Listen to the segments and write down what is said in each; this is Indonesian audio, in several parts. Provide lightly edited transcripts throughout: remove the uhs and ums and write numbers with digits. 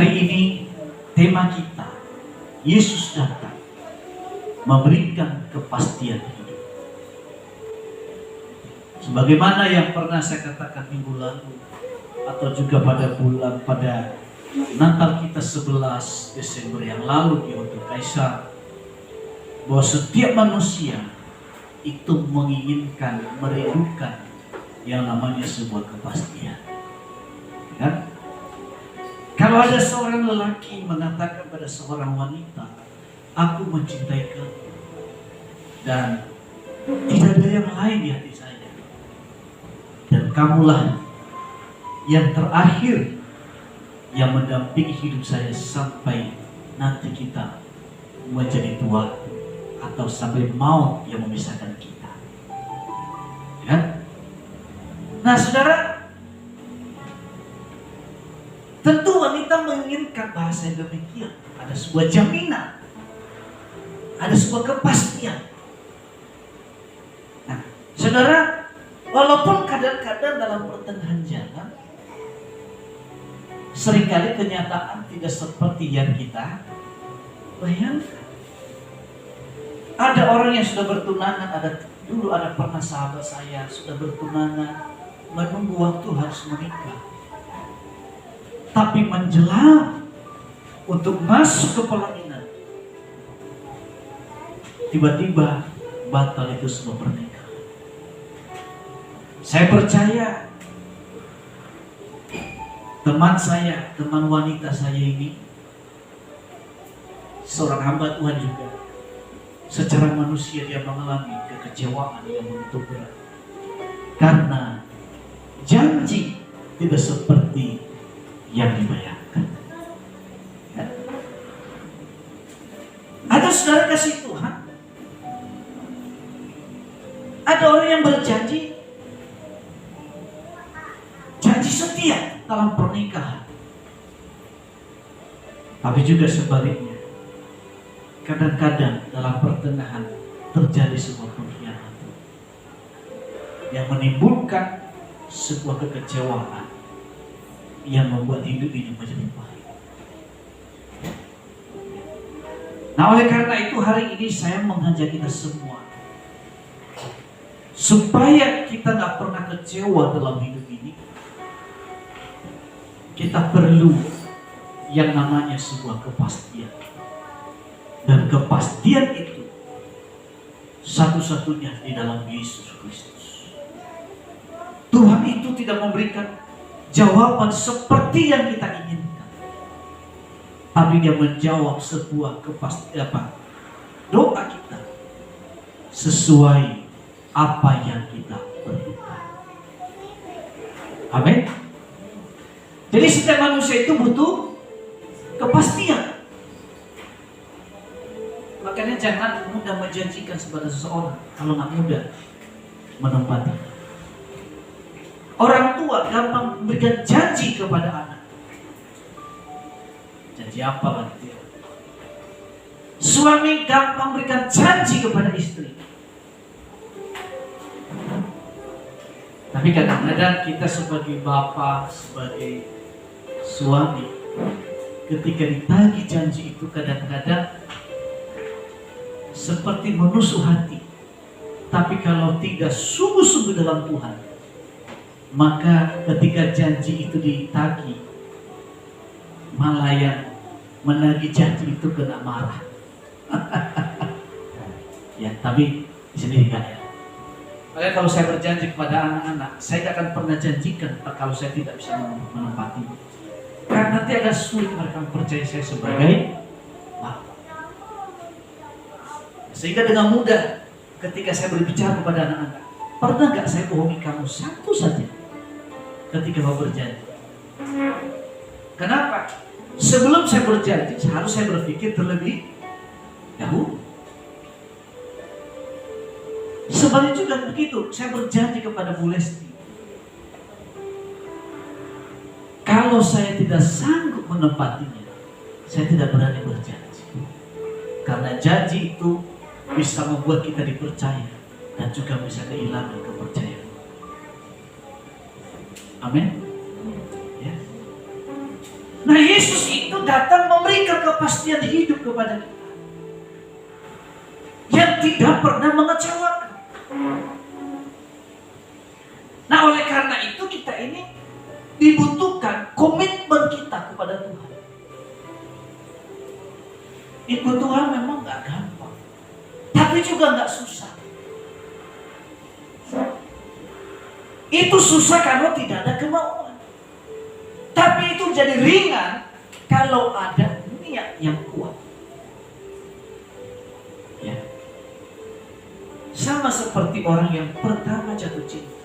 Hari ini tema kita, Yesus datang memberikan kepastian hidup. Sebagaimana yang pernah saya katakan minggu lalu, atau juga pada Natal kita 11 Desember yang lalu di Hotel Kaisar, bahwa setiap manusia itu menginginkan, merindukan yang namanya sebuah kepastian. Ya? Kalau ada seorang lelaki mengatakan pada seorang wanita, aku mencintai kamu dan tidak ada yang lain di hati saya, dan kamulah yang terakhir yang mendampingi hidup saya sampai nanti kita menjadi tua atau sampai maut yang memisahkan kita. Ya? Nah saudara, tentu wanita menginginkan bahasa yang demikian. Ada sebuah jaminan, ada sebuah kepastian. Nah saudara, walaupun kadang-kadang dalam pertengahan jalan seringkali kenyataan tidak seperti yang kita bayangkan. Ada orang yang sudah bertunangan, dulu ada pernah sahabat saya sudah bertunangan, menunggu waktu harus menikah. Tapi menjelang untuk masuk ke pelaminan, tiba-tiba batal itu semua pernikahan. Saya percaya teman wanita saya ini seorang hamba Tuhan juga. Secara manusia dia mengalami kekecewaan yang begitu berat karena janji tidak seperti yang dibayangkan. Ada saudara kasih Tuhan, ada orang yang berjanji, janji setia dalam pernikahan, tapi juga sebaliknya. Kadang-kadang dalam pertengahan terjadi sebuah pengkhianatan yang menimbulkan sebuah kekecewaan yang membuat hidup ini menjadi pahit. Nah oleh karena itu hari ini saya mengajak kita semua supaya kita gak pernah kecewa dalam hidup ini. Kita perlu yang namanya sebuah kepastian. Dan kepastian itu satu-satunya di dalam Yesus Kristus. Tuhan itu tidak memberikan jawaban seperti yang kita inginkan, tapi dia menjawab sebuah kepastian doa kita sesuai apa yang kita perlukan. Amin. Jadi setiap manusia itu butuh kepastian. Makanya jangan mudah menjanjikan kepada seseorang kalau nggak mudah menempati. Orang tua gampang memberikan janji kepada anak. Janji apa lagi? Suami gampang memberikan janji kepada istri. Tapi kadang-kadang kita sebagai bapak, sebagai suami, ketika ditagih janji itu kadang-kadang seperti menusuk hati. Tapi kalau tidak sungguh-sungguh dalam Tuhan, maka ketika janji itu ditagih, malah yang menagih janji itu kena marah. Ya, tapi di sini enggak ya. Makanya kalau saya berjanji kepada anak-anak, saya tidak akan pernah janjikan kalau saya tidak bisa menempati. Karena nanti ada sulit mereka percaya saya sebagai bapak. Sehingga dengan mudah ketika saya berbicara kepada anak-anak, pernah gak saya bohongi kamu satu saja ketika mau berjanji? Kenapa? Sebelum saya berjanji, harus saya berpikir terlebih dahulu. Sebaliknya juga begitu, saya berjanji kepada Bu Lesti. Kalau saya tidak sanggup menepatinya, saya tidak berani berjanji. Karena janji itu bisa membuat kita dipercaya dan juga bisa kehilangan kepercayaan. Amin. Ya. Nah Yesus itu itu datang memberikan kepastian hidup kepada kita yang tidak pernah mengecewakan. Nah, oleh karena itu kita ini dibutuhkan komitmen kita kepada Tuhan. Ikut Tuhan memang gak gampang, tapi juga gak susah. Itu susah kalau tidak ada kemauan, tapi itu jadi ringan kalau ada niat yang kuat. Ya. Sama seperti orang yang pertama jatuh cinta.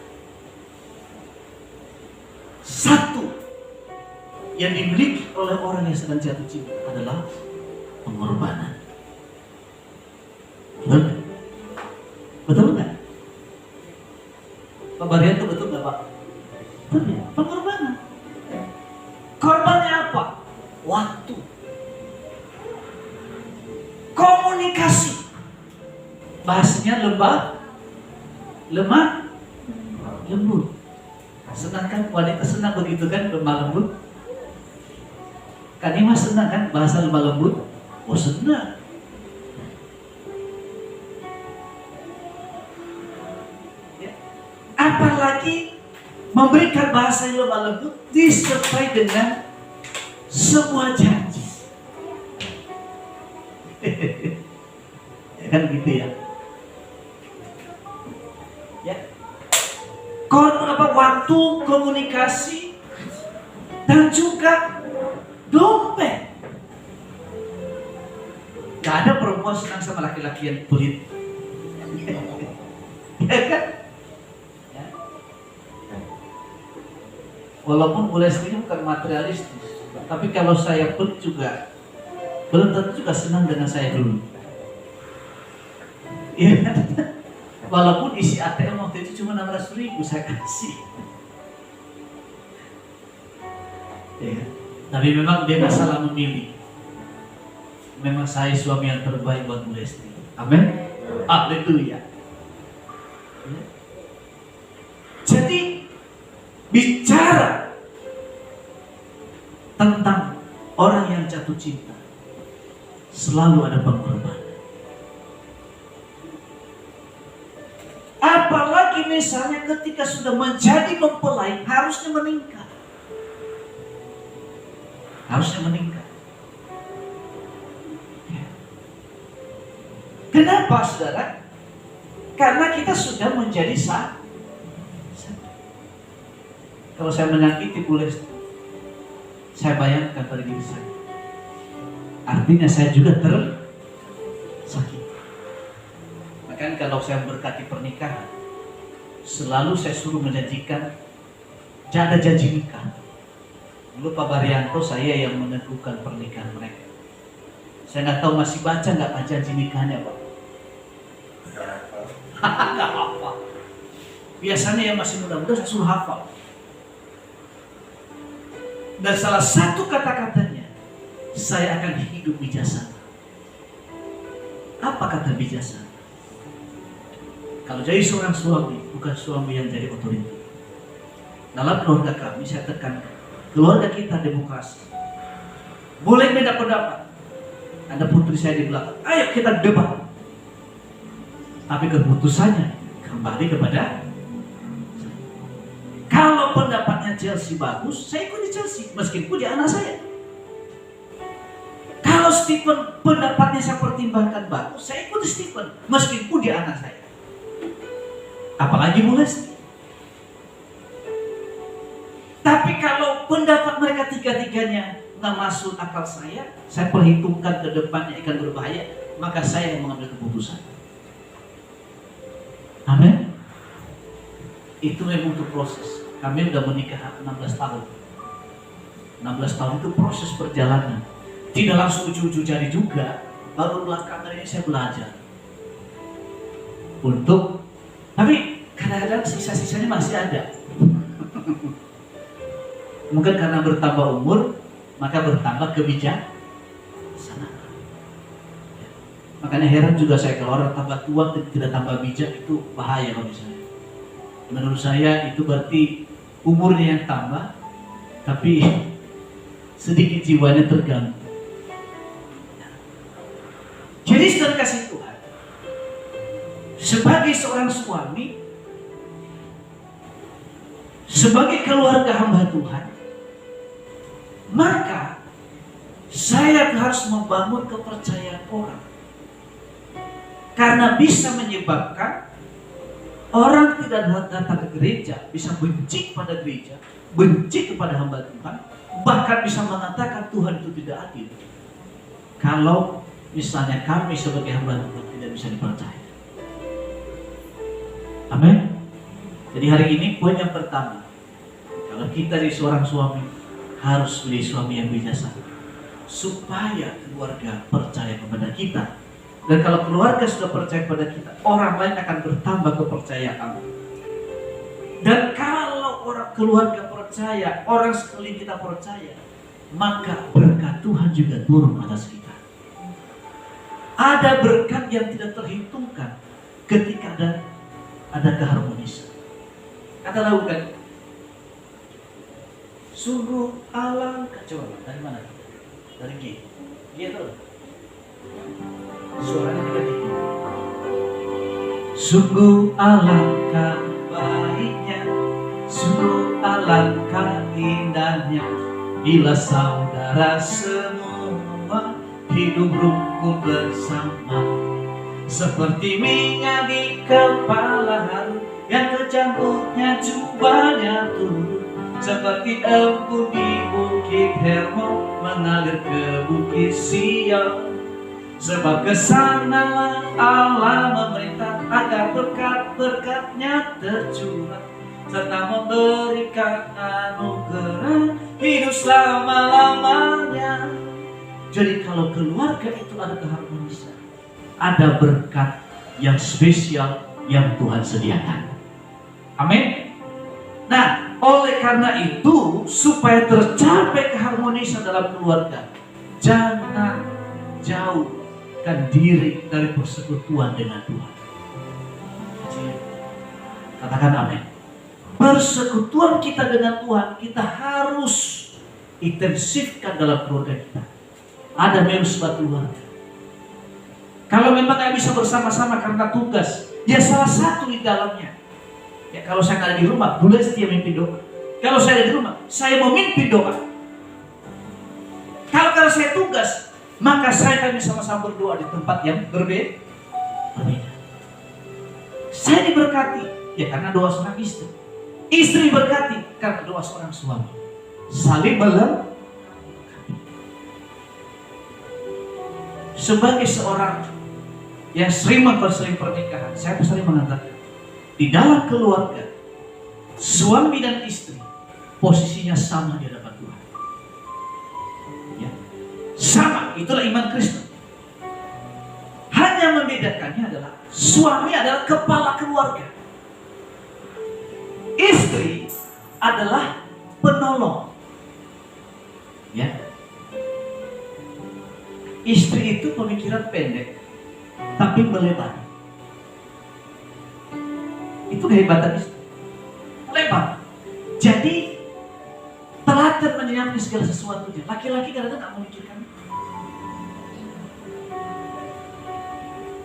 Satu yang dimiliki oleh orang yang sedang jatuh cinta adalah pengorbanan. Betul? Betul nggak? Pak Baryan itu betul nggak Pak? Betul ya? Pengorbanan. Korbannya apa? Waktu. Komunikasi. Bahasanya lemah, lembut. Senang kan? Wanita senang begitu kan, lemah lembut? Kan Imas senang kan bahasa lemah lembut? Oh senang. Ya. Apalagi memberikan bahasa yang lemah lembut disertai dengan sebuah janji. Ya kan gitu ya. Ya. Waktu, komunikasi, dan juga dompet. Gak ada perempuan senang sama laki-laki yang pelit. Ya kan? Ya. Walaupun boleh sendiri bukan materialistis, tapi kalau saya pelit juga belum tentu juga senang dengan saya dulu. Iya kan? Walaupun isi ATM waktu itu cuma 600.000 saya kasih. Ya. Tapi memang dia gak salah memilih. Memang saya suami yang terbaik buat Bu Lesti. Amin. Haleluya. Ya. Jadi bicara tentang orang yang jatuh cinta, selalu ada pengorbanan. Apalagi misalnya ketika sudah menjadi mempelai, harusnya meningkat. Ya. Kenapa saudara? Karena kita sudah menjadi satu. Kalau saya menyakiti Bu Lesti, saya bayangkan pada diri saya. Artinya saya juga tersakiti. Makanya kalau saya berkati pernikahan, selalu saya suruh menjanjikan, ada janji nikah. Dulu Pak Baryanto saya yang meneguhkan pernikahan mereka. Saya nggak tahu masih baca nggak Pak janji nikahnya Pak? Nggak hafal. Biasanya yang masih muda-muda saya suruh hafal. Dan salah satu kata-katanya, saya akan hidup bijaksana. Apa kata bijaksana? Kalau jadi seorang suami, bukan suami yang jadi otoriter. Dalam keluarga kami, saya tekankan, keluarga kita demokrasi. Boleh beda pendapat. Ada putri saya di belakang, ayo kita debat. Tapi keputusannya kembali kepada saya. Kalau pendapatnya Chelsea bagus, saya ikut di Chelsea, meskipun dia anak saya. Kalau Stephen pendapatnya saya pertimbangkan bagus, saya ikut di Stephen, meskipun dia anak saya. Apalagi Bu Lesti. Tapi kalau pendapat mereka tiga-tiganya nggak masuk akal saya perhitungkan ke depannya akan berbahaya, maka saya yang mengambil keputusan. Amin. Itu memang untuk proses. Kami udah menikah 16 tahun. 16 tahun itu proses perjalanan. Tidak langsung ujung-ujung jadi juga. Baru belakangan ini saya belajar. Tapi kadang-kadang sisa-sisanya masih ada. Mungkin karena bertambah umur, maka bertambah kebijaksanaan. Makanya heran juga saya kalau orang tambah tua tidak tambah bijak, itu bahaya bagi saya. Menurut saya itu berarti umurnya yang tambah, tapi sedikit jiwanya terganggu. Jadi saudara kasih Tuhan, sebagai seorang suami, sebagai keluarga hamba Tuhan, maka saya harus membangun kepercayaan orang. Karena bisa menyebabkan orang tidak datang ke gereja, bisa benci pada gereja, benci kepada hamba Tuhan, bahkan bisa mengatakan Tuhan itu tidak adil. Kalau misalnya kami sebagai hamba Tuhan tidak bisa dipercaya. Amin. Jadi hari ini poin yang pertama, kalau kita di seorang suami harus menjadi suami yang bijaksana, supaya keluarga percaya kepada kita. Dan kalau keluarga sudah percaya kepada kita, orang lain akan bertambah kepercayaan. Dan kalau orang keluarga percaya, orang sekeliling kita percaya, maka berkat Tuhan juga turun atas kita. Ada berkat yang tidak terhitungkan ketika ada keharmonisan. Kata lagu kan, sungguh alangkah, coba dari mana? Dari G. G itu suaranya tidak tinggi. Sungguh alangkah baiknya, sungguh alangkah indahnya, bila saudara semua hidup rukun bersama, seperti minyak di kepala Harun yang kecampurnya jubahnya turun, seperti embun di bukit Hermon mengalir ke bukit Sion. Sebab kesanalah Allah memerintah agar berkat-berkatnya tercurah, serta memberikan anugerah hidup selama-lamanya. Jadi kalau keluarga itu ada keharmonisan, ada berkat yang spesial yang Tuhan sediakan. Amin. Nah, oleh karena itu, supaya tercapai keharmonisan dalam keluarga, jangan jauhkan diri dari persekutuan dengan Tuhan. Katakan amin. Persekutuan kita dengan Tuhan, kita harus intensifkan dalam keluarga kita. Ada memang keluarga. Kalau memang nggak bisa bersama-sama karena tugas, ya salah satu di dalamnya. Ya kalau saya nggak ada di rumah, boleh setia mimpi doa. Kalau saya ada di rumah, saya mau mimpi doa. Kalau saya tugas, maka saya akan sama-sama berdoa di tempat yang berbeda. Saya diberkati, ya karena doa seorang istri. Istri berkati karena doa seorang suami. Saling melengkapi. Sebagai seorang yang sering memperseling pernikahan, saya sering mengatakan, di dalam keluarga, suami dan istri posisinya sama di hadapan Tuhan. Ya. Sama, itulah iman Kristen. Hanya membedakannya adalah suami adalah kepala keluarga, istri adalah penolong. Ya. Istri itu pemikiran pendek, tapi melebar. Itu kehebatan istri. Lebar. Jadi telaten menyiapkan segala sesuatunya. Laki-laki kadang-kadang tak memikirkan.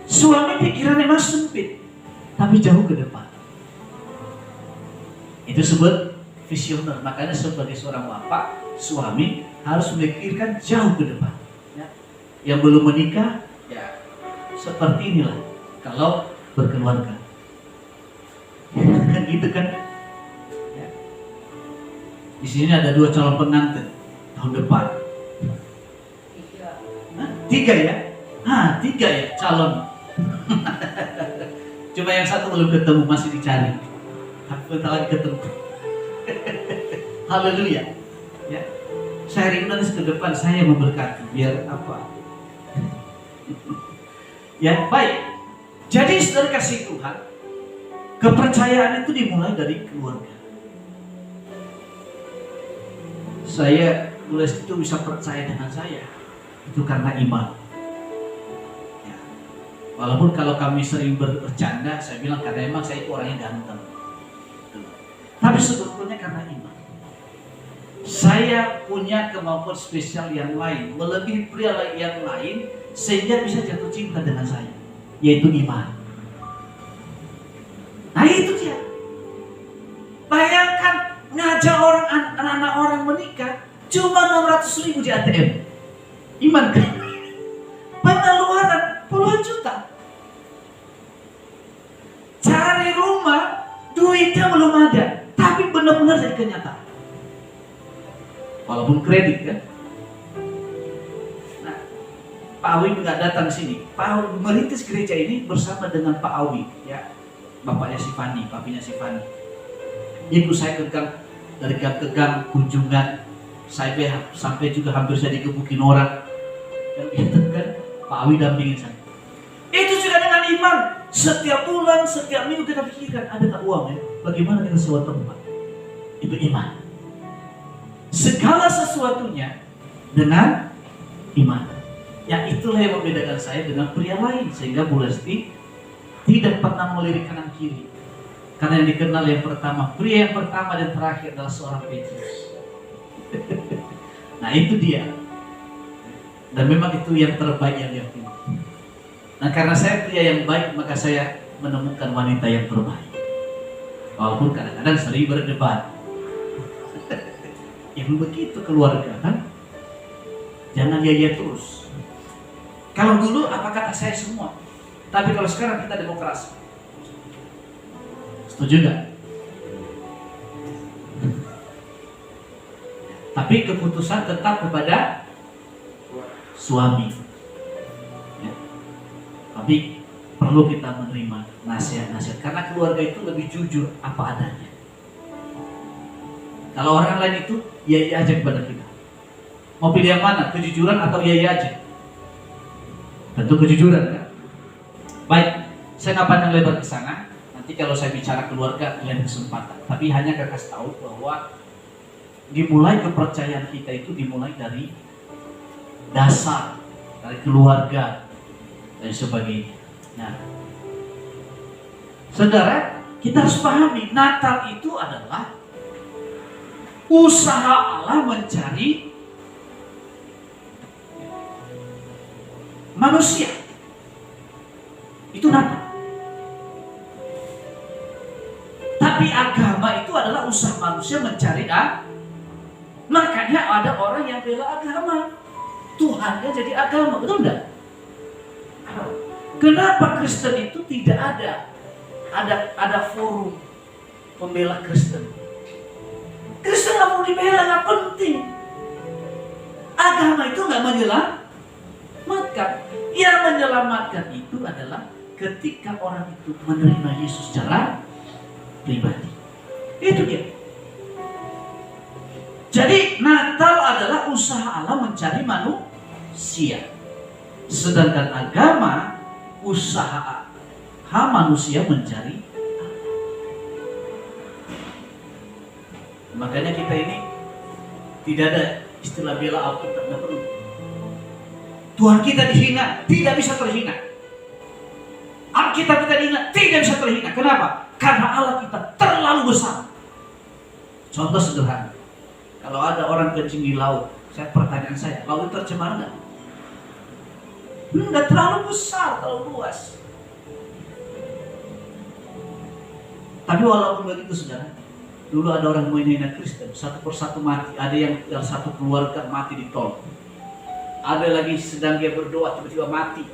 Suami pikirannya masih sempit, tapi jauh ke depan. Itu sebut visioner. Makanya sebagai seorang bapak, suami harus memikirkan jauh ke depan. Ya. Yang belum menikah, ya seperti inilah. Kalau berkeluarga, kan gitu kan. Ya. Di sini ada 2 calon pengantin tahun depan. 3 ya? 3 ya calon. Cuma yang satu belum ketemu, masih dicari. Bentar lagi ketemu. Haleluya. Ya. Saya rindu nanti ke depan saya memberkati biar apa? Ya, baik. Jadi saudara kasih Tuhan, kepercayaan itu dimulai dari keluarga. Saya tulis itu bisa percaya dengan saya, itu karena iman. Ya. Walaupun kalau kami sering bercanda, saya bilang karena emang saya itu orangnya ganteng. Tapi sebetulnya karena iman. Saya punya kemampuan spesial yang lain, melebihi pria yang lain, sehingga bisa jatuh cinta dengan saya, yaitu iman. Nah itu dia. Bayangkan ngajak anak-anak orang menikah cuma 600.000 di ATM. Iman kan? Pengeluaran puluhan juta. Cari rumah, duitnya belum ada, tapi benar-benar jadi kenyataan. Walaupun kredit kan. Nah, Pak Awi nggak datang sini. Pak Awi merintis gereja ini bersama dengan Pak Awi, ya, bapaknya si Fani, papinya si Fani. Ibu saya ke gang, dari gang ke gang kunjungan, saya sampai juga hampir saya digebukin orang. Dan itu kan Pak Awi dampingin saya. Itu juga dengan iman. Setiap bulan, setiap minggu kita pikirkan, ada tak uang ya? Bagaimana kita sewa tempat? Itu iman. Segala sesuatunya dengan iman. Ya itulah yang membedakan saya dengan pria lain. Sehingga Bu Lesti tidak pernah melirik kanan kiri. Karena yang dikenal yang pertama, pria yang pertama dan terakhir adalah seorang Petrus. Nah itu dia. Dan memang itu yang terbaik yang dia pilih. Nah karena saya pria yang baik, maka saya menemukan wanita yang terbaik. Walaupun kadang-kadang sering berdebat. Yang begitu keluarga kan, jangan ya terus. Kalau dulu apa kata saya semua, tapi kalau sekarang kita demokrasi. Setuju nggak? Tapi keputusan tetap kepada suami. Ya. Tapi perlu kita menerima nasihat-nasihat karena keluarga itu lebih jujur apa adanya. Kalau orang lain itu iya aja kepada kita. Mau pilih yang mana? Kejujuran atau iya aja? Tentu kejujuran kan? Baik, saya nggak pandang lebar ke sana. Nanti kalau saya bicara keluarga lain kesempatan. Tapi hanya kasih tahu bahwa dimulai kepercayaan kita itu dimulai dari dasar, dari keluarga dan sebagainya. Nah, saudara, kita harus pahami Natal itu adalah usaha Allah mencari manusia. Itu Natal. Tapi agama itu adalah usaha manusia mencari Allah. Makanya ada orang yang bela agama. Tuhannya jadi agama, betul enggak? Kenapa Kristen itu tidak ada forum pembela Kristen? Kristen nggak mau dibela, nggak penting. Agama itu nggak menyelamatkan. Yang menyelamatkan itu adalah ketika orang itu menerima Yesus secara pribadi. Itu dia. Jadi Natal adalah usaha Allah mencari manusia. Sedangkan agama usaha manusia mencari. Makanya kita ini tidak ada istilah bela Alkitab, tidak perlu. Tuhan kita dihina, tidak bisa terhina. Alkitab kita dihina, tidak bisa terhina. Kenapa? Karena Allah kita terlalu besar. Contoh sederhana. Kalau ada orang kencing di laut, pertanyaan saya, laut tercemar nggak? Nggak, terlalu besar, terlalu luas. Tapi walaupun begitu saudara, dulu ada orang menghina Kristen, satu persatu mati. Ada yang satu keluarga mati di tol. Ada lagi sedang dia berdoa tiba-tiba mati.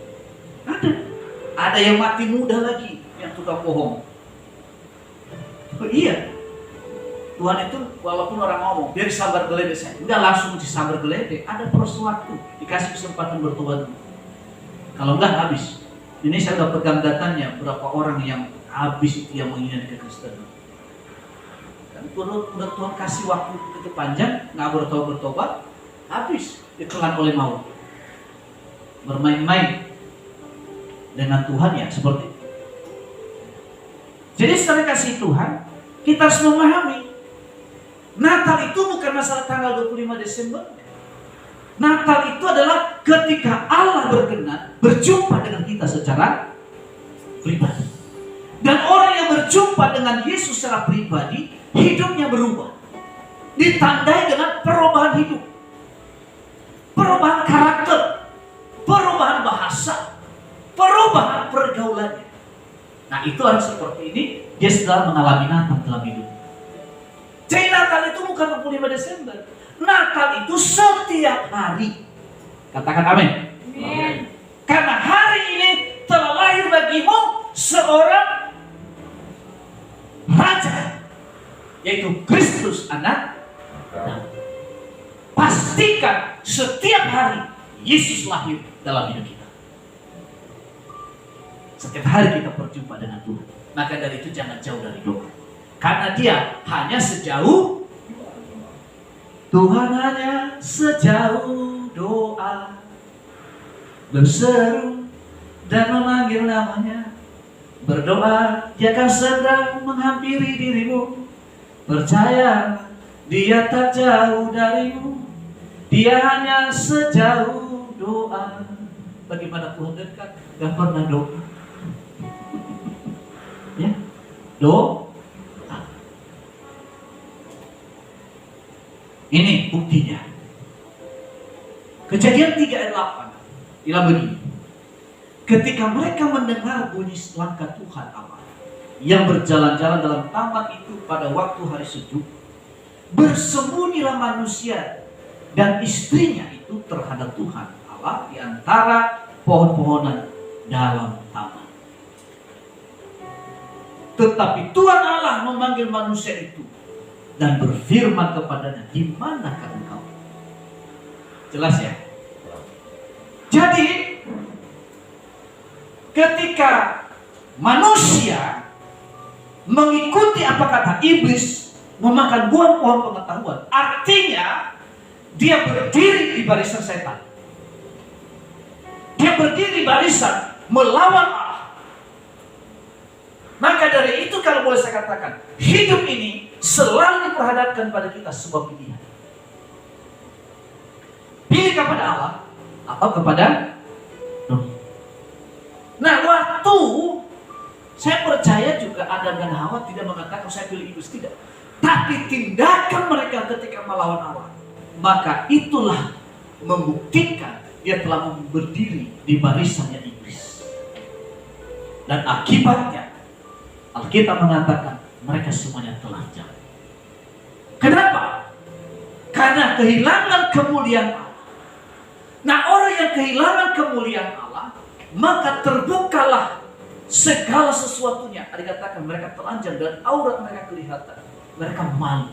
Ada yang mati muda lagi, yang tukang bohong. Oh, iya. Tuhan itu walaupun orang ngomong dia disambar geledek, saya enggak langsung disambar geledek, ada proses waktu, dikasih kesempatan bertobat. Kalau enggak habis. Ini saya udah pegang datanya berapa orang yang habis itu yang menghina Kristen. Dan udah Tuhan kasih waktu itu panjang, nggak bertobat, habis ditelan oleh maut. Bermain-main dengan Tuhan ya seperti itu. Jadi setelah kasih Tuhan, kita harus memahami Natal itu bukan masalah tanggal 25 Desember. Natal itu adalah ketika Allah berkenan berjumpa dengan kita secara pribadi. Dan orang yang berjumpa dengan Yesus secara pribadi, hidupnya berubah. ditandai dengan perubahan hidup, perubahan karakter, perubahan bahasa, perubahan pergaulannya. Nah, itu orang seperti ini, dia sedang mengalami Natal dalam hidup. Jadi Natal itu bukan 25 Desember. Natal itu setiap hari. Katakan amin. Amin. Karena hari ini telah lahir bagimu seorang Raja, yaitu Kristus Anak Allah. Pastikan setiap hari Yesus lahir dalam hidup kita. Setiap hari kita berjumpa dengan Tuhan. Maka dari itu jangan jauh dari doa. Karena dia hanya sejauh Tuhan, hanya sejauh doa, berseru dan memanggil namanya. Berdoa, dia akan segera menghampiri dirimu. Percaya, dia tak jauh darimu. Dia hanya sejauh doa. Bagaimana Tuhan dekat? Gak pernah doa. Ya, doa. Ini buktinya. Kejadian 3 ayat 8 bilang begini. Ketika mereka mendengar bunyi langkah Tuhan Allah yang berjalan-jalan dalam taman itu pada waktu hari sejuk, bersembunyilah manusia dan istrinya itu terhadap Tuhan Allah di antara pohon-pohonan dalam taman. Tetapi Tuhan Allah memanggil manusia itu dan berfirman kepadanya, di manakah engkau? Jelas ya? Jadi ketika manusia mengikuti apa kata iblis, memakan buah pohon pengetahuan, artinya dia berdiri di barisan setan. Dia berdiri di barisan melawan Allah. Maka dari itu kalau boleh saya katakan, hidup ini selalu diperhadapkan pada kita sebuah pilihan. Pilih kepada Allah atau kepada dunia. Nah, waktu saya percaya juga Adam dan Hawa tidak mengatakan saya pilih iblis, tidak. Tapi tindakan mereka ketika melawan Allah, maka itulah membuktikan dia telah berdiri di barisannya iblis. Dan akibatnya Alkitab mengatakan mereka semuanya telah jatuh. Kenapa? Karena kehilangan kemuliaan Allah. Nah, orang yang kehilangan kemuliaan Allah, maka terbukalah segala sesuatunya. Dikatakan mereka telanjang dan aurat mereka kelihatan. Mereka malu.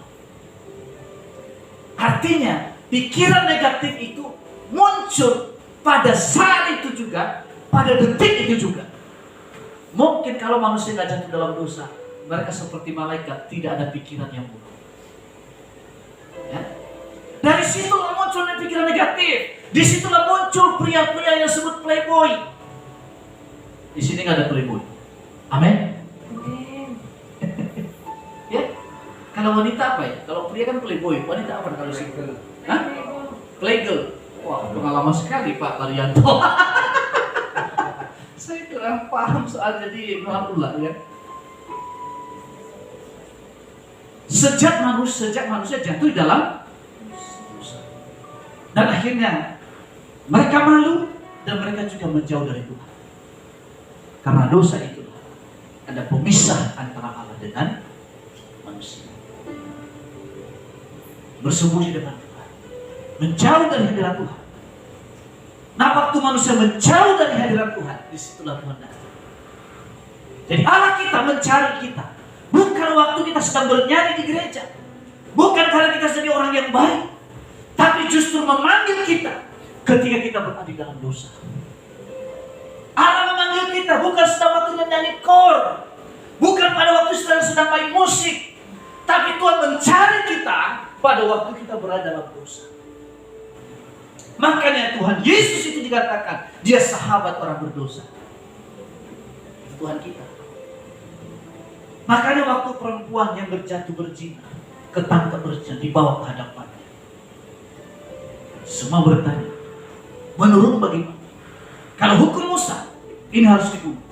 Artinya pikiran negatif itu muncul pada saat itu juga, pada detik itu juga. Mungkin kalau manusia tidak jatuh dalam dosa, mereka seperti malaikat, tidak ada pikiran yang buruk. Ya? Dari situlah munculnya pikiran negatif. Disitulah muncul pria-pria yang disebut playboy. Di sini nggak ada playboy. Amin. Ya, kalau wanita apa ya? Kalau pria kan playboy, wanita apa kalau sih? Hah? Playgirl. Wah, pengalaman sekali Pak Laryanto. Saya kurang paham soal jadi Alhamdulillah ya. Sejak manusia jatuh dalam dosa. Dan akhirnya mereka malu dan mereka juga menjauh dari Tuhan. Karena dosa itu ada pemisah antara Allah dengan manusia. Bersembunyi dengan Tuhan, menjauh dari hadirat Tuhan. Nah, waktu manusia menjauh dari hadirat Tuhan, disitulah Tuhan datang. Jadi Allah kita mencari kita, bukan waktu kita sedang bernyanyi di gereja, bukan karena kita jadi orang yang baik, tapi justru memanggil kita ketika kita berada di dalam dosa. Allah memanggil kita bukan sedang waktu menyanyi kor, bukan pada waktu sedang main musik, tapi Tuhan mencari kita pada waktu kita berada dalam dosa. Makanya Tuhan Yesus itu dikatakan dia sahabat orang berdosa. Itu Tuhan kita. Makanya waktu perempuan yang berjatuh berzina, ketangkap berzina, dibawa ke hadapannya, semua bertanya, menurut bagaimana? Kalau hukum Musa, ini harus dibunuh.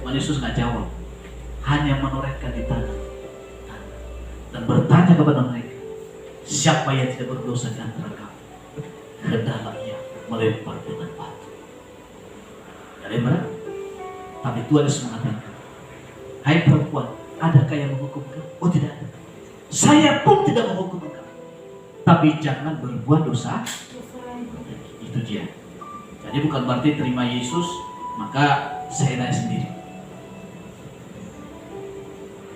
Tuhan Yesus nggak jawab, hanya menorehkan di tanah. dan bertanya kepada mereka, siapa yang tidak berdosa di antara kamu, hendaklah ia melempar dengan batu. Ada benar? Tapi Tuhan Yesus mengatakan, hai perempuan, adakah yang menghukum kamu? Oh tidak ada. Saya pun tidak menghukum kamu. Tapi jangan berbuat dosa. Itu dia. Jadi bukan berarti terima Yesus maka saya naik sendiri.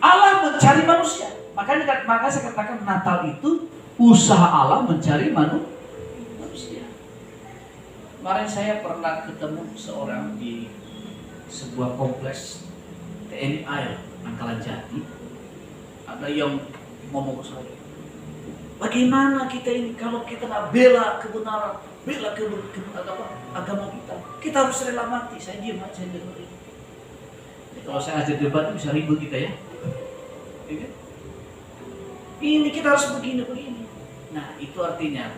Allah mencari manusia. Maka saya katakan Natal itu usaha Allah mencari manusia. Kemarin saya pernah ketemu seorang di sebuah kompleks TNI AL Angkalan Jati. Ada yang ngomong ke saya, bagaimana kita ini kalau kita nggak bela kebenaran, bela agama kita harus rela mati. Saya diam aja dengerin. Kalau saya ajak debat bisa ribut kita ya. Ini kita harus begini. Nah itu artinya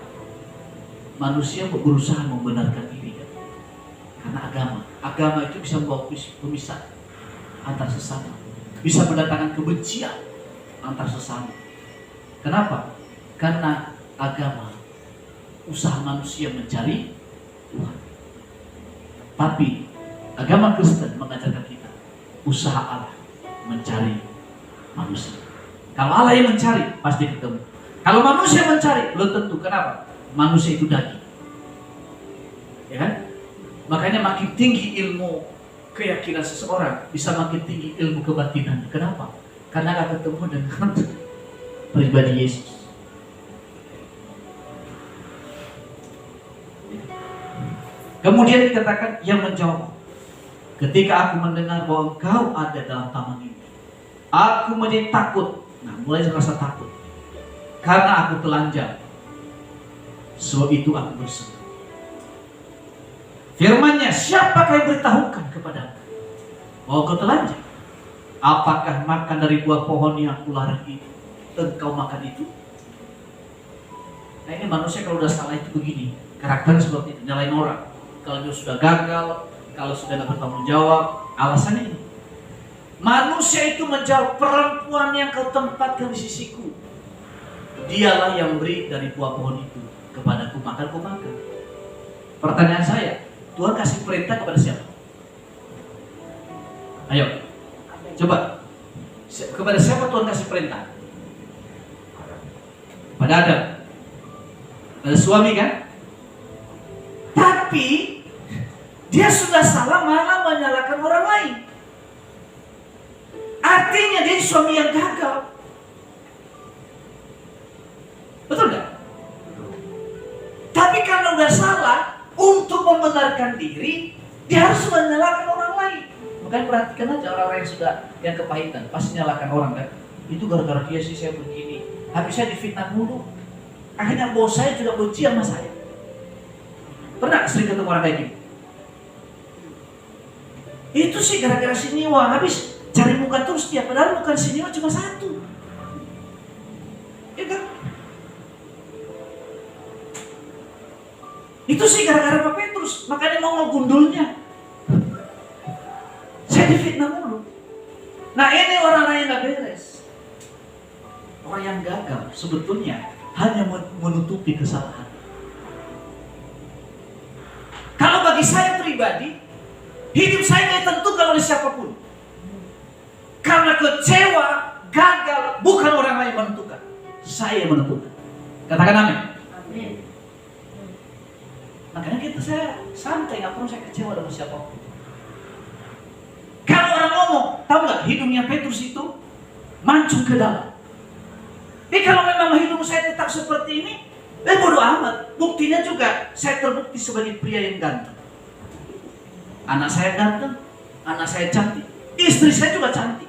manusia berusaha membenarkan diri kan? Karena agama itu bisa membawa pemisah antar sesama, bisa mendatangkan kebencian antar sesama. Kenapa? Karena agama usaha manusia mencari Tuhan. Tapi agama Kristen mengajarkan kita usaha Allah mencari manusia. Kalau Allah yang mencari pasti ketemu. Kalau manusia mencari belum tentu. Kenapa? Manusia itu daging. Ya kan? Makanya makin tinggi ilmu keyakinan seseorang, bisa makin tinggi ilmu kebatinan. Kenapa? Karena akan ketemu dengan pribadi Yesus. Kemudian dikatakan yang menjawab, ketika aku mendengar bahwa engkau ada dalam taman ini, aku menjadi takut. Nah, mulai merasa takut karena aku telanjang. Sebab itu aku berseru. Firman-Nya, siapakah yang beritahukan kepadamu bahwa kau telanjang? Apakah makan dari buah pohon yang kularang itu engkau makan itu? Nah ini manusia kalau udah salah itu begini, karakter seperti itu, nyalain orang. Kalau dia sudah gagal, kalau sudah tidak bertanggung jawab, alasannya ini. Manusia itu menjawab, perempuan yang kau tempatkan di sisiku, dialah yang beri dari buah pohon itu kepadaku, makan ku makan. Pertanyaan saya, Tuhan kasih perintah kepada siapa? Ayo, coba. Kepada siapa Tuhan kasih perintah? Pada Adam. Pada suami kan? Tapi dia sudah salah malah menyalahkan orang lain. Artinya dia suami yang gagal. Betul nggak? Tapi karena udah salah, untuk membenarkan diri, dia harus menyalahkan orang lain. Makanya perhatikan aja orang-orang yang sudah yang kepahitan, pasti nyalahkan orang kan. Itu gara-gara dia sih saya begini. Habis saya difitnah mulu. Akhirnya bos saya juga benci sama saya. Pernah sering ketemu orang kayak gini? Itu sih gara-gara si Niwa, habis cari muka terus dia. Padahal bukan si Niwa cuma satu. Ya kan? Itu sih gara-gara Pak Petrus, makanya mau ngegundulnya. Saya difitnah mulu. Nah ini orang-orang yang gak beres. Orang yang gagal sebetulnya hanya menutupi kesalahan. Kalau bagi saya pribadi, hidup saya tidak ditentukan oleh siapapun. Karena kecewa, gagal, bukan orang lain menentukan. Saya yang menentukan. Katakan amin. Amin. Makanya saya santai, gak perlu saya kecewa dengan siapapun. Kalau orang ngomong, tahu nggak hidungnya Petrus itu mancung ke dalam. Kalau memang hidup saya tetap seperti ini, bodoh amat. Buktinya juga saya terbukti sebagai pria yang ganteng. Anak saya ganteng, anak saya cantik, istri saya juga cantik.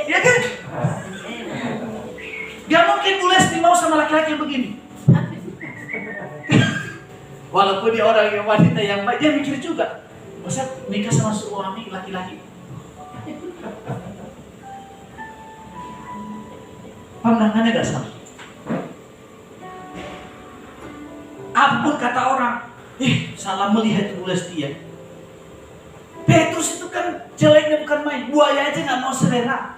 Ya kan? Gak mungkin Bu Lesti mau sama laki-laki yang begini. Walaupun dia orang yang wanita yang baik, dia mikir juga, masa nikah sama suami laki-laki. Pandangannya gak sama. Apapun kata orang, salah melihat Bu Lesti ya. Petrus itu kan jeleknya bukan main, buaya aja gak mau selera.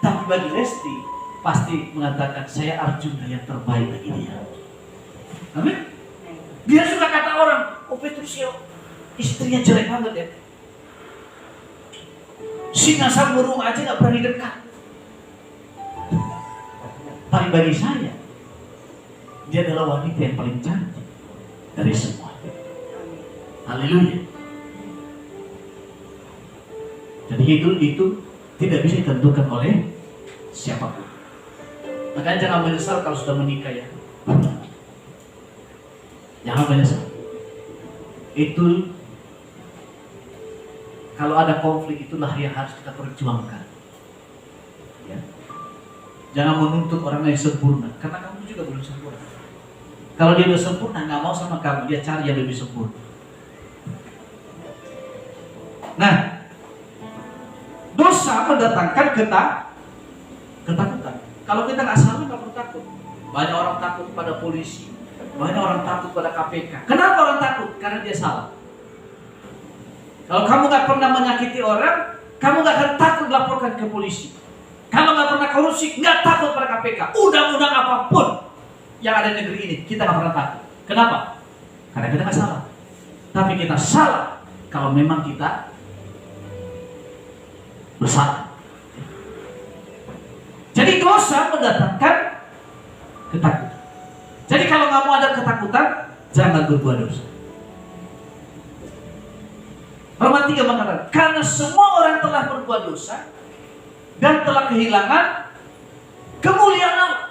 Tapi bagi Lesti pasti mengatakan saya Arjuna yang terbaik bagi dia. Amin. Dia suka kata orang, oh Petrusio istrinya jelek banget ya. Singa burung aja gak berani dekat. Tapi bagi saya, dia adalah wanita yang paling cantik dari semua. Haleluya. Jadi itu tidak bisa ditentukan oleh siapapun. Makanya jangan menyesal kalau sudah menikah ya. Jangan menyesal. Itu kalau ada konflik itulah yang harus kita perjuangkan. Ya. Jangan menuntut orang yang sempurna, karena kamu juga belum sempurna. Kalau dia udah sempurna, nggak mau sama kamu, dia cari yang lebih sempurna. Nah, dosa mendatangkan ketakutan. Kalau kita nggak salah, nggak perlu takut. Banyak orang takut pada polisi, banyak orang takut pada KPK. Kenapa orang takut? Karena dia salah. Kalau kamu nggak pernah menyakiti orang, kamu nggak akan takut laporkan ke polisi. Kalau nggak pernah korupsi, nggak takut pada KPK. Undang-undang apapun yang ada di negeri ini, kita nggak pernah takut. Kenapa? Karena kita nggak salah. Tapi kita salah kalau memang kita bersalah. Jadi dosa mendatangkan ketakutan. Jadi kalau nggak mau ada ketakutan, jangan berbuat dosa. Roma 3 mengatakan, karena semua orang telah berbuat dosa dan telah kehilangan kemuliaan Allah.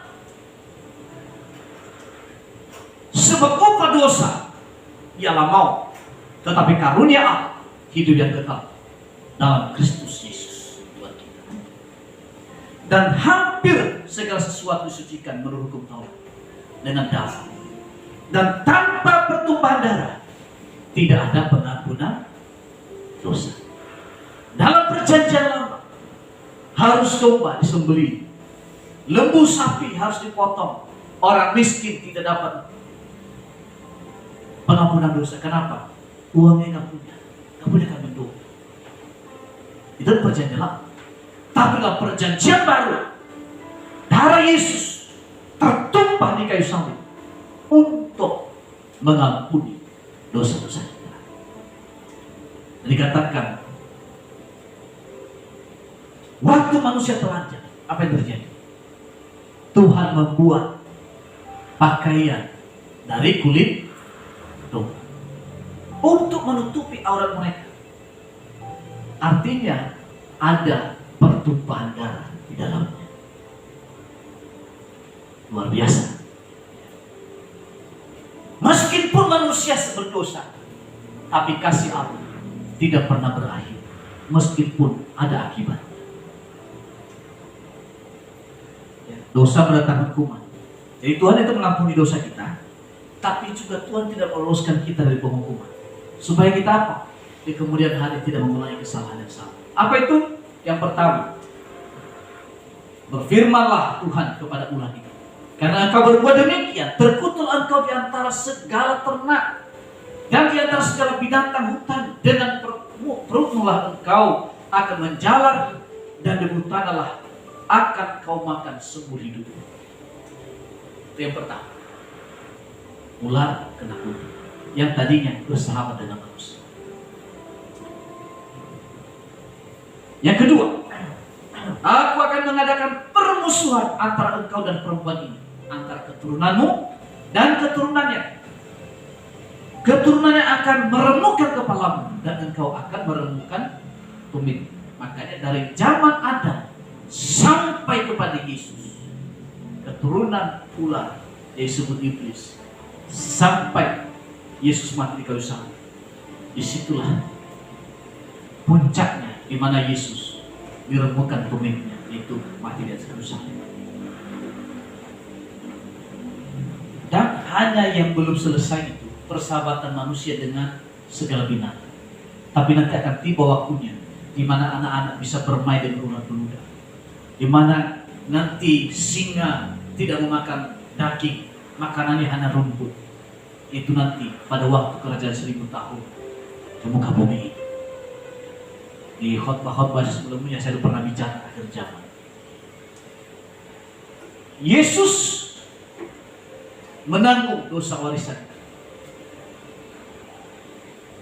Sebab upah dosa ialah maut, tetapi karunia Allah hidup yang kekal dalam Kristus Yesus Tuhan kita. Dan hampir segala sesuatu disucikan menurut hukum Taurat dengan darah. Dan tanpa pertumpahan darah tidak ada pengampunan dosa. Dalam perjanjian lama harus domba disembelih, lembu sapi harus dipotong. Orang miskin tidak dapat pengampunan dosa. Kenapa? Uangnya nggak punya kambing domba. Itu perjanjian lama. Tapi dalam perjanjian baru, darah Yesus tertumpah di kayu salib untuk mengampuni dosa-dosa kita. Dikatakan waktu manusia telanjang, apa yang terjadi? Tuhan membuat pakaian dari kulit domba untuk menutupi aurat mereka. Artinya ada pertumpahan darah di dalamnya. Luar biasa. Meskipun manusia berdosa, tapi kasih Allah tidak pernah berakhir, meskipun ada akibat. Dosa mendatangkan hukuman. Jadi Tuhan itu mengampuni dosa kita, tapi juga Tuhan tidak meloloskan kita dari penghukuman. Supaya kita apa? Di kemudian hari tidak mengulangi kesalahan yang sama. Apa itu? Yang pertama, berfirmanlah Tuhan kepada ular itu, karena engkau berbuat demikian, terkutul engkau di antara segala ternak dan di antara segala binatang hutan. Dengan perutmulah engkau akan menjalar, dan debu tanahlah akan kau makan seumur hidup. Itu yang pertama. Ular kena kutuk, yang tadinya bersahabat dengan manusia. Yang kedua, aku akan mengadakan permusuhan antara engkau dan perempuan ini, antara keturunanmu dan keturunannya. Keturunannya akan meremukkan kepalamu, dan engkau akan meremukkan tumit. Makanya dari zaman Adam sampai kepada Yesus, keturunan ular yang disebut iblis, sampai Yesus mati di kayu salib. Disitulah puncaknya, di mana Yesus diremukkan tumitnya, itu mati di atas kayu salib. Dan hanya yang belum selesai itu persahabatan manusia dengan segala binatang. Tapi nanti akan tiba waktunya di mana anak-anak bisa bermain dengan ular beluda, di mana nanti singa tidak memakan daging, makanannya hanya rumput. Itu nanti pada waktu kerajaan 1000 tahun di muka bumi. Di khotbah-khotbah sebelumnya saya pernah bicara akhir zaman. Yesus menanggung dosa warisan.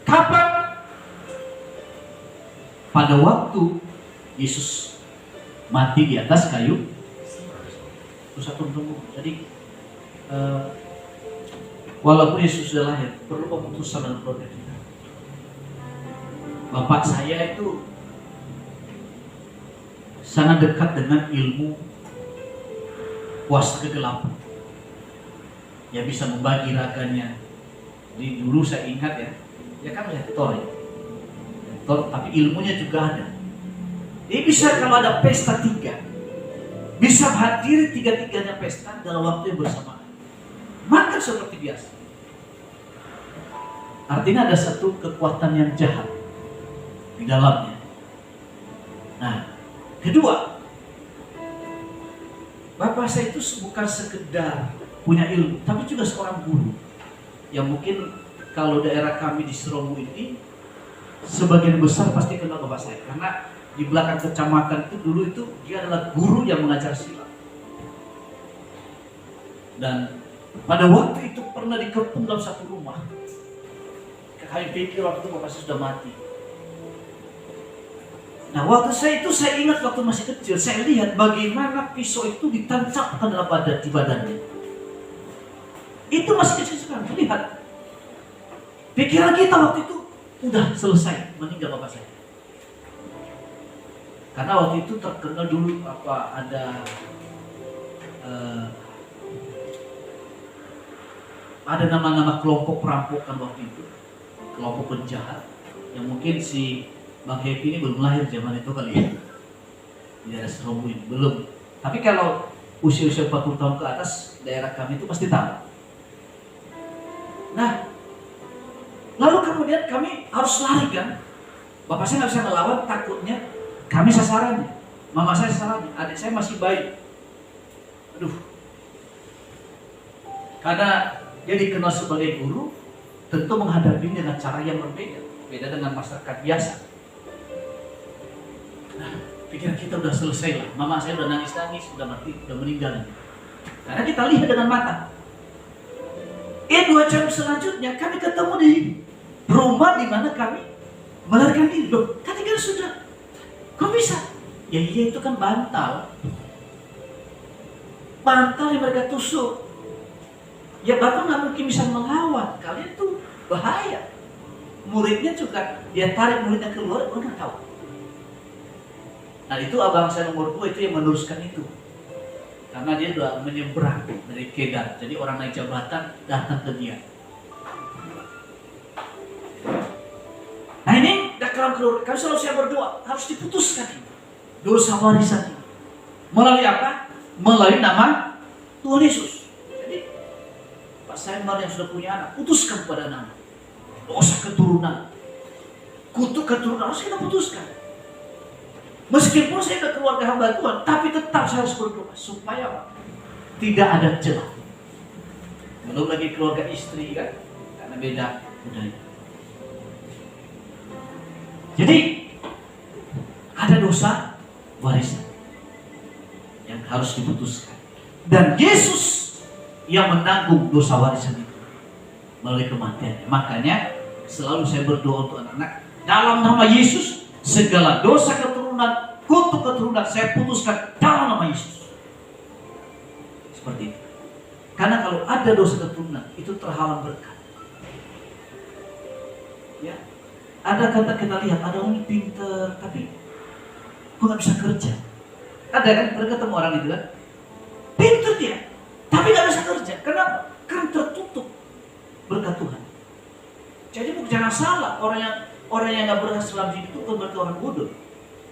Kapan? Pada waktu Yesus mati di atas kayu. Itu satu tunggu. Jadi walaupun Yesus sudah lahir, perlu pemutusan dalam keluarga kita. Bapak saya itu sangat dekat dengan ilmu kuasa kegelapan. Ya bisa membagi raganya. Jadi dulu saya ingat ya, dia kan lektor ya. Lektor, tapi ilmunya juga ada. Dia bisa kalau ada pesta 3, bisa hadiri 3-tiganya pesta dalam waktu yang bersamaan. Makan seperti biasa. Artinya ada satu kekuatan yang jahat di dalamnya. Nah, kedua, bapak saya itu bukan sekedar punya ilmu, tapi juga seorang guru. Yang mungkin kalau daerah kami di Seromu ini, sebagian besar pasti kenal bapak saya. Karena di belakang kecamatan itu dulu itu dia adalah guru yang mengajar silat. Dan pada waktu itu pernah dikepung dalam satu rumah. Kami pikir waktu itu bapak saya sudah mati. Nah waktu saya ingat waktu masih kecil, saya lihat bagaimana pisau itu ditancapkan dalam di badannya. Itu masih kecil sekali, lihat. Pikiran kita waktu itu udah selesai, meninggal bapak saya. Karena waktu itu terkenal dulu ada nama-nama kelompok perampokan waktu itu, kelompok penjahat yang mungkin si Bang Happy ini belum lahir zaman itu kali ya, di daerah Seromu ini belum. Tapi kalau usia-usia 40 tahun ke atas daerah kami itu pasti tahu. Nah, lalu kemudian kami harus lari kan. Bapak saya nggak bisa ngelawan, takutnya kami sasarannya. Mama saya sasarannya, adik saya masih bayi. Aduh. Karena dia dikenal sebagai guru, tentu menghadapi dengan cara yang berbeda. Beda dengan masyarakat biasa. Nah, pikiran kita udah selesai lah. Mama saya udah nangis-nangis, udah mati, udah meninggal. Karena kita lihat dengan mata. 2 jam selanjutnya kami ketemu di rumah di mana kami melarikan diri. Loh, tadi kan sudah. Kok bisa? Ya iya itu kan bantal. Bantal yang mereka tusuk. Ya Bapak nggak mungkin bisa melawan. Kalian tuh bahaya. Muridnya juga, dia tarik muridnya keluar, orang nggak tahu. Nah itu abang saya nomor 2 itu yang meneruskan itu. Karena dia sudah menyeberang dari Kedah. Jadi orang naik jabatan datang ke dia. Nah ini dalam keluarga, kami selalu saya berdoa, harus diputuskan dosa warisan ini. Melalui apa? Melalui nama Tuhan Yesus. Jadi Pak Saimar yang sudah punya anak, putuskan pada nama. Dosa keturunan, kutuk keturunan harus kita putuskan. Meskipun saya ke keluarga hamba Tuhan, tapi tetap saya harus berdoa supaya apa? Tidak ada celah. Belum lagi keluarga istri kan, karena beda budaya. Jadi ada dosa warisan yang harus diputuskan. Dan Yesus yang menanggung dosa warisan itu melalui kematiannya. Makanya selalu saya berdoa untuk anak-anak, dalam nama Yesus segala dosa keturunan, kutuk keturunan saya putuskan dalam nama Yesus. Seperti itu. Karena kalau ada dosa keturunan itu terhalang berkat. Ya, ada kata kita lihat ada orang pintar tapi kok nggak bisa kerja. Ada kan, pernah ketemu orang itu kan, pintar dia, tapi nggak bisa kerja. Kenapa? Kan tertutup berkat Tuhan. Jadi jangan salah, orang yang nggak berhasil dalam hidup itu bukan berarti orang bodoh.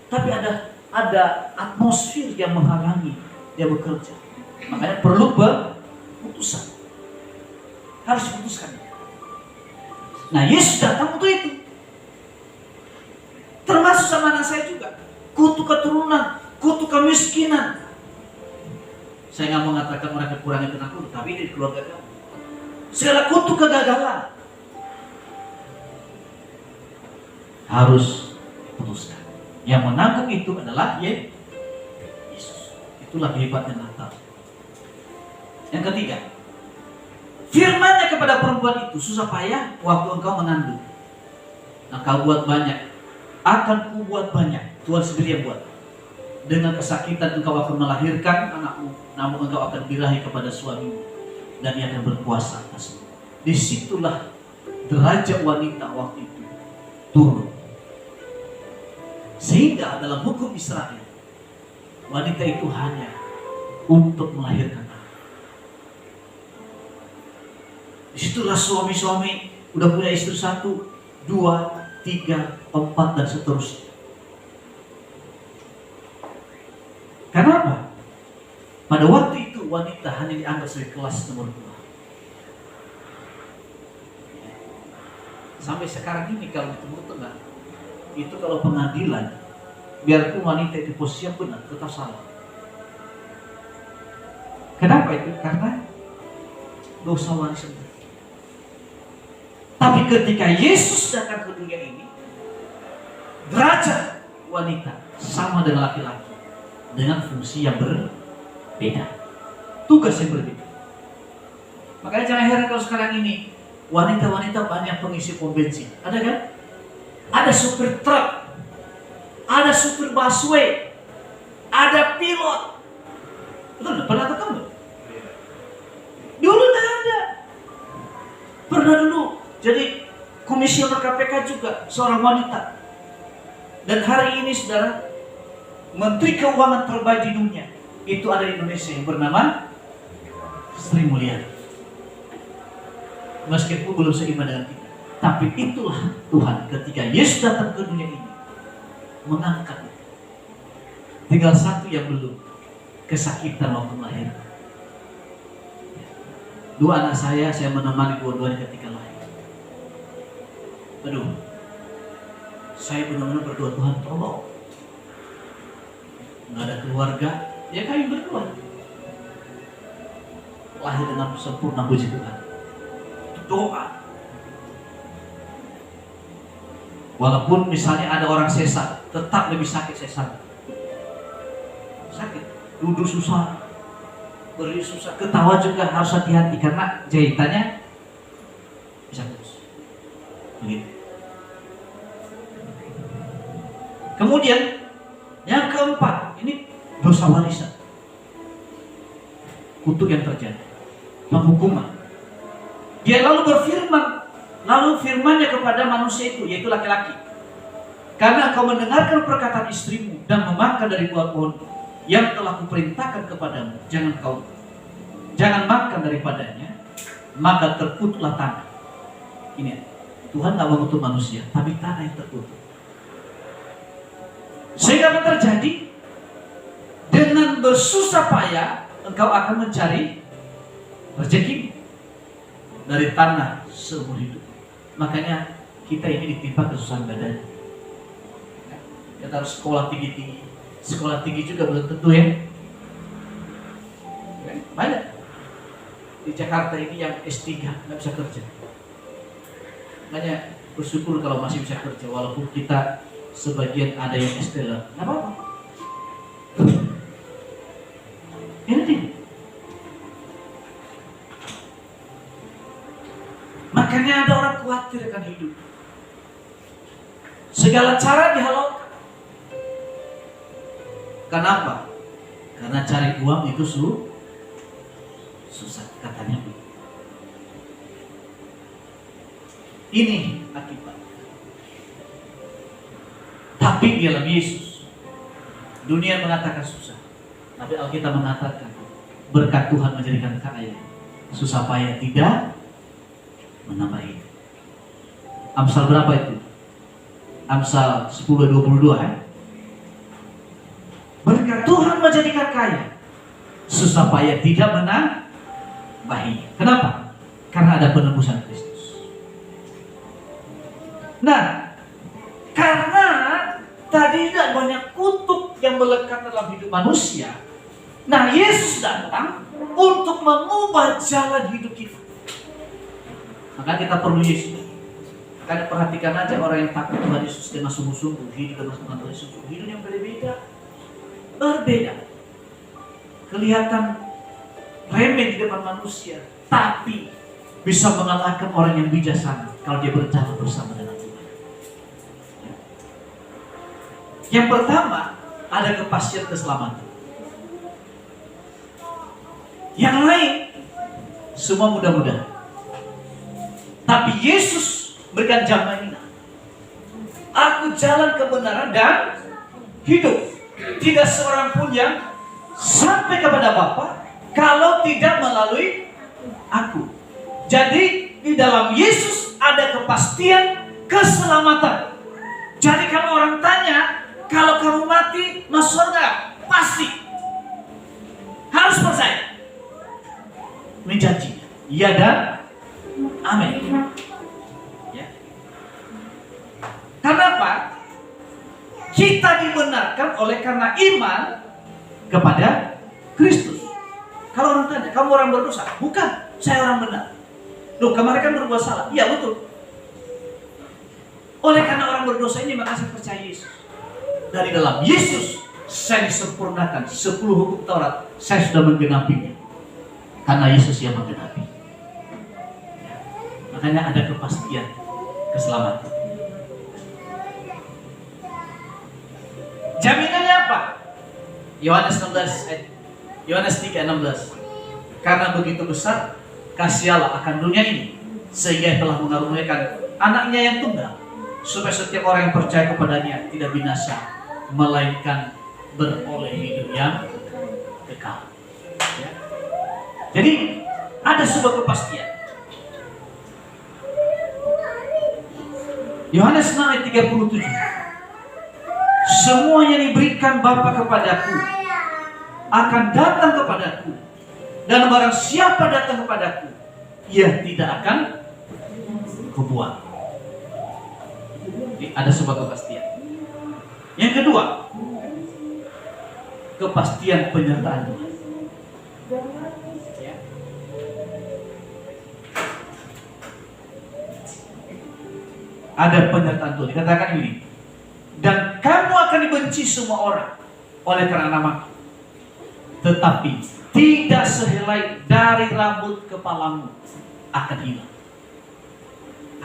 Tapi ada atmosfer yang menghalangi dia bekerja. Makanya perlu putusan. Harus diputuskan. Nah Yesus datang untuk itu. Termasuk sama anak saya juga. Kutuk keturunan, kutuk kemiskinan. Saya nggak mengatakan orang kekurangan kena kutuk, tapi ini di keluarga kamu. Segala kutuk kegagalan harus diputuskan. Yang menanggung itu adalah Yesus. Itulah hebatnya Natal. Yang ketiga, firman-Nya kepada perempuan itu, susah payah waktu engkau mengandung. Engkau buat banyak, akan kubuat banyak. Tuhan sendiri yang buat. Dengan kesakitan engkau akan melahirkan anakmu, namun engkau akan birahi kepada suamimu, dan ia akan berkuasa atasmu. Disitulah derajat wanita waktu itu turun. Sehingga dalam hukum Israel, wanita itu hanya untuk melahirkan anak. Disitulah suami-suami udah punya istri 1, 2, 3, 4 dan seterusnya. Kenapa? Pada waktu itu wanita hanya dianggap sebagai kelas nomor 2. Sampai sekarang ini kalau di Timur Tengah, itu kalau pengadilan, biarpun wanita itu posisi yang benar, tetap salah. Kenapa itu? Karena dosa wanita. Tapi ketika Yesus datang ke dunia ini, derajat wanita sama dengan laki-laki, dengan fungsi yang berbeda, tugas yang berbeda. Makanya jangan heran kalau sekarang ini wanita-wanita banyak pengisi pom bensin. Ada kan? Ada supir truk, ada supir busway, ada pilot. Betul nggak? Pernah ketemu? Dulu nggak ada. Pernah dulu jadi komisioner KPK juga seorang wanita. Dan hari ini saudara, Menteri Keuangan terbaik di dunia itu ada di Indonesia yang bernama Sri Mulyani. Meskipun belum seiman dengan kita, tapi itulah Tuhan ketika Yesus datang ke dunia ini mengangkat. Tinggal satu yang belum, kesakitan waktu melahirkan. 2 anak saya menemani dua-duanya ketika lahir. Aduh, saya benar-benar berdoa, Tuhan tolong. Nggak ada keluarga, ya kami berdua. Lahir dengan sempurna, puji Tuhan. Itu doa. Walaupun misalnya ada orang sesar, tetap lebih sakit sesar. Sakit, duduk susah, berdiri susah, ketawa juga harus hati-hati karena jahitannya bisa putus. Begitu. Kemudian yang keempat, ini dosa warisan. Kutuk yang terjadi, penghukuman. Dia lalu berfirman, lalu firman-Nya kepada manusia itu, yaitu laki-laki. Karena kau mendengarkan perkataan istrimu dan memakan dari buah pohon yang telah kuperintahkan kepadamu, jangan makan daripadanya, maka terkutuklah tanah. Ini Tuhan tidak mengutuk manusia, tapi tanah yang terkutuk. Sehingga apa terjadi? Dengan bersusah payah engkau akan mencari rezeki dari tanah seumur hidup. Makanya kita ini ditimpa kesusahan badan. Kita harus sekolah tinggi-tinggi. Sekolah tinggi juga belum tentu ya. Banyak di Jakarta ini yang S3 nggak bisa kerja. Makanya bersyukur kalau masih bisa kerja, walaupun kita sebagian ada yang S3, nggak apa-apa. Ini dia. Makanya ada orang khawatir akan hidup. Segala cara dihalau. Kenapa? Karena cari uang itu susah, katanya. Ini akibat. Tapi di dalam Yesus, dunia mengatakan susah, tapi Alkitab mengatakan berkat Tuhan menjadikan kaya, susah payah tidak menambah hidup. Amsal berapa itu? Amsal 10:22 ya. Berkat Tuhan menjadikan kaya, susah payah tidak menambah hidup. Kenapa? Karena ada penebusan Kristus. Nah, karena tadi tidak banyak kutuk yang melekat dalam hidup manusia. Nah, Yesus datang untuk mengubah jalan hidup kita. Maka kita perlu Yesus. Karena perhatikan aja orang yang takut Tuhan Yesus dengan sungguh-sungguh, hidup dengan Tuhan Yesus, hidup yang berbeda. Kelihatan remeh di depan manusia, tapi bisa mengalahkan orang yang bijaksana kalau dia berjalan bersama dengan Tuhan. Yang pertama, ada kepastian keselamatan. Yang lain semua mudah-mudahan. Tapi Yesus berikan jaminan. Aku jalan kebenaran dan hidup. Tidak seorang pun yang sampai kepada Bapa kalau tidak melalui aku. Jadi di dalam Yesus ada kepastian keselamatan. Jadi kalau orang tanya, kalau kamu mati masuk surga, pasti harus percaya. Ini janjinya. Iya dan amin. Ya. Kenapa? Kita dibenarkan oleh karena iman kepada Kristus. Kalau orang tanya, kamu orang berdosa? Bukan, saya orang benar. Loh, kemarin kan berbuat salah. Iya betul. Oleh karena orang berdosa ini maka saya percaya Yesus. Dari dalam Yesus saya disempurnakan 10 hukum Taurat. Saya sudah menggenapinya. Karena Yesus yang menggenapi. Makanya ada kepastian keselamatan. Jaminannya apa? Yohanes 3:16. Karena begitu besar kasih Allah akan dunia ini, sehingga telah mengaruniakan anaknya yang tunggal, supaya setiap orang yang percaya kepadanya tidak binasa, melainkan beroleh hidup yang kekal. Ya. Jadi ada sebuah kepastian. Yohanes 6:37. Semua yang diberikan Bapa kepadaku akan datang kepadaku, dan barang siapa datang kepadaku, ia tidak akan kubuang. Jadi ada sebuah kepastian. Yang kedua, kepastian penyertaan Tuhan. Ya. Ada penyertaan Tuhan. Dikatakan ini, dan kamu akan dibenci semua orang oleh karena namaku, tetapi tidak sehelai dari rambut kepalamu akan hilang,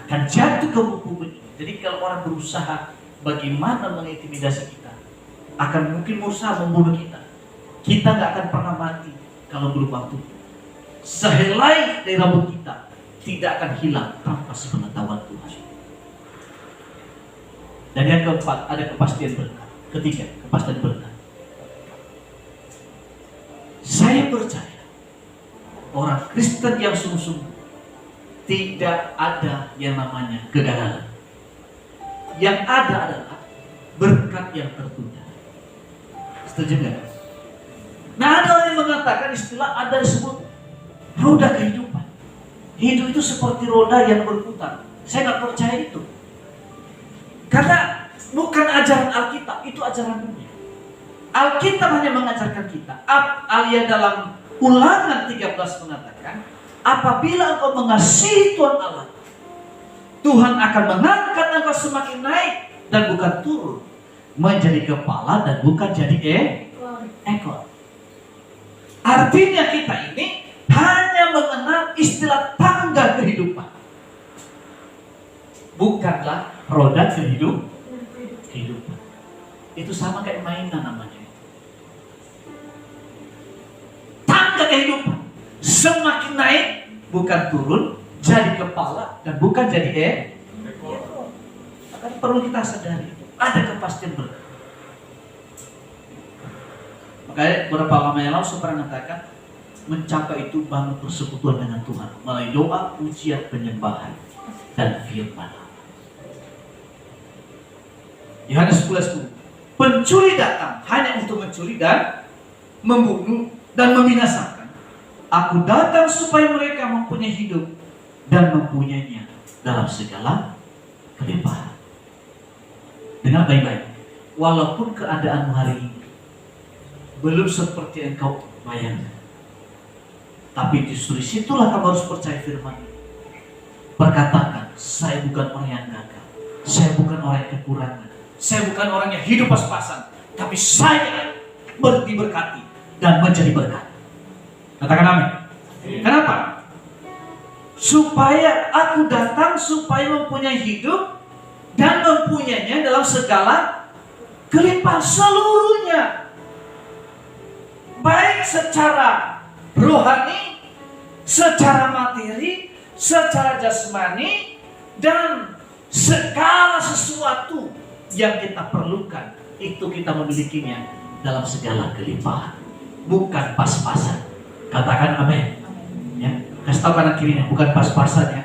akan jatuh ke bumi. Jadi kalau orang berusaha bagaimana mengintimidasi kita, akan mungkin berusaha membunuh kita, kita nggak akan pernah mati kalau belum waktu. Sehelai dari rambut kita tidak akan hilang tanpa sepengetahuan Tuhan. Dan yang keempat, ada kepastian berkat. Ketiga, kepastian berkat. Saya percaya orang Kristen yang sungguh-sungguh tidak ada yang namanya kegagalan. Yang ada adalah berkat yang tertunda. Setuju nggak? Nah, ada orang yang mengatakan istilah ada disebut roda kehidupan. Hidup itu seperti roda yang berputar. Saya nggak percaya itu. Karena bukan ajaran Alkitab, itu ajaran dunia. Alkitab hanya mengajarkan kita. Alia dalam Ulangan 13 mengatakan, apabila engkau mengasihi Tuhan Allah, Tuhan akan mengangkat engkau semakin naik dan bukan turun, menjadi kepala dan bukan jadi ekor. Artinya kita ini hanya mengenal istilah tangga kehidupan, bukanlah roda kehidupan. Itu sama kayak mainan namanya. Tangga kehidupan. Semakin naik, bukan turun, jadi kepala dan bukan jadi ekor. Maka perlu kita sadari, ada kepastian berkat. Makanya beberapa lama yang lalu saya pernah mengatakan, mencapai itu bangun persekutuan dengan Tuhan melalui doa, pujian, penyembahan, dan firman. Yohanes 11:10. Pencuri datang hanya untuk mencuri dan membunuh dan membinasakan. Aku datang supaya mereka mempunyai hidup dan mempunyainya dalam segala kelimpahan. Dengar baik-baik. Walaupun keadaanmu hari ini belum seperti engkau bayangkan, tapi justru disitulah kamu harus percaya firman. Berkatakan, saya bukan orang yang gagal, saya bukan orang yang kekurangan, saya bukan orang yang hidup pas-pasan, tapi saya diberkati dan menjadi berkat. Katakan amin. Kenapa? Supaya aku datang supaya mempunyai hidup dan mempunyainya dalam segala kelimpahan seluruhnya. Baik secara rohani, secara materi, secara jasmani, dan segala sesuatu yang kita perlukan itu kita memilikinya dalam segala kelimpahan, bukan pas-pasan. Katakan amin. Ya, kasih tahu kanan kirinya, bukan pas-pasan ya,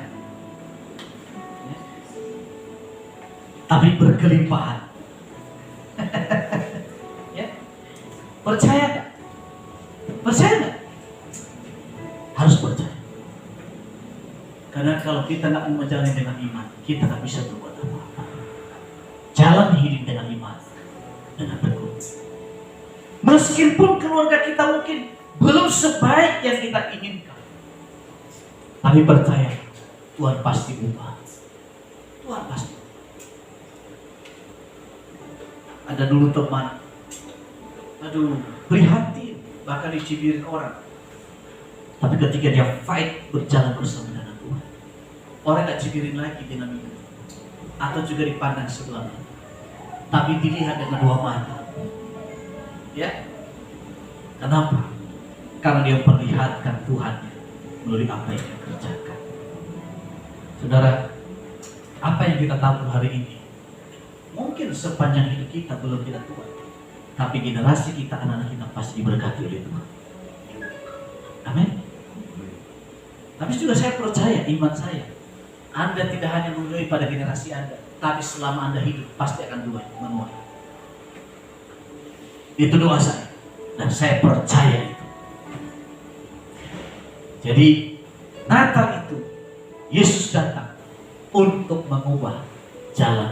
tapi berkelimpahan. Ya, percaya nggak? Percaya nggak? Harus percaya. Karena kalau kita nggak mau menjalani dengan iman, kita nggak bisa berbuat apa-apa. Jalan hidup dengan iman, dengan tekun. Meskipun keluarga kita mungkin belum sebaik yang kita inginkan, tapi percaya Tuhan pasti ubah. Tuhan pasti. Ada dulu teman, prihatin, bahkan dicibirin orang. Tapi ketika dia fight berjalan bersama dengan Tuhan, orang gak cibirin lagi dengan itu, atau juga dipandang sebelah mata, tapi dilihat dengan dua mata. Ya, kenapa? Karena dia memperlihatkan Tuhannya melalui apa yang dia kerjakan. Saudara, apa yang kita tabur hari ini mungkin sepanjang hidup kita belum kita tuai, tapi generasi kita, anak-anak kita pasti diberkati oleh Tuhan. Amin. Tapi juga saya percaya, iman saya, Anda tidak hanya menuai pada generasi Anda, tapi selama Anda hidup pasti akan menuai. Itu doa saya, dan saya percaya itu. Jadi Natal itu Yesus datang untuk mengubah jalan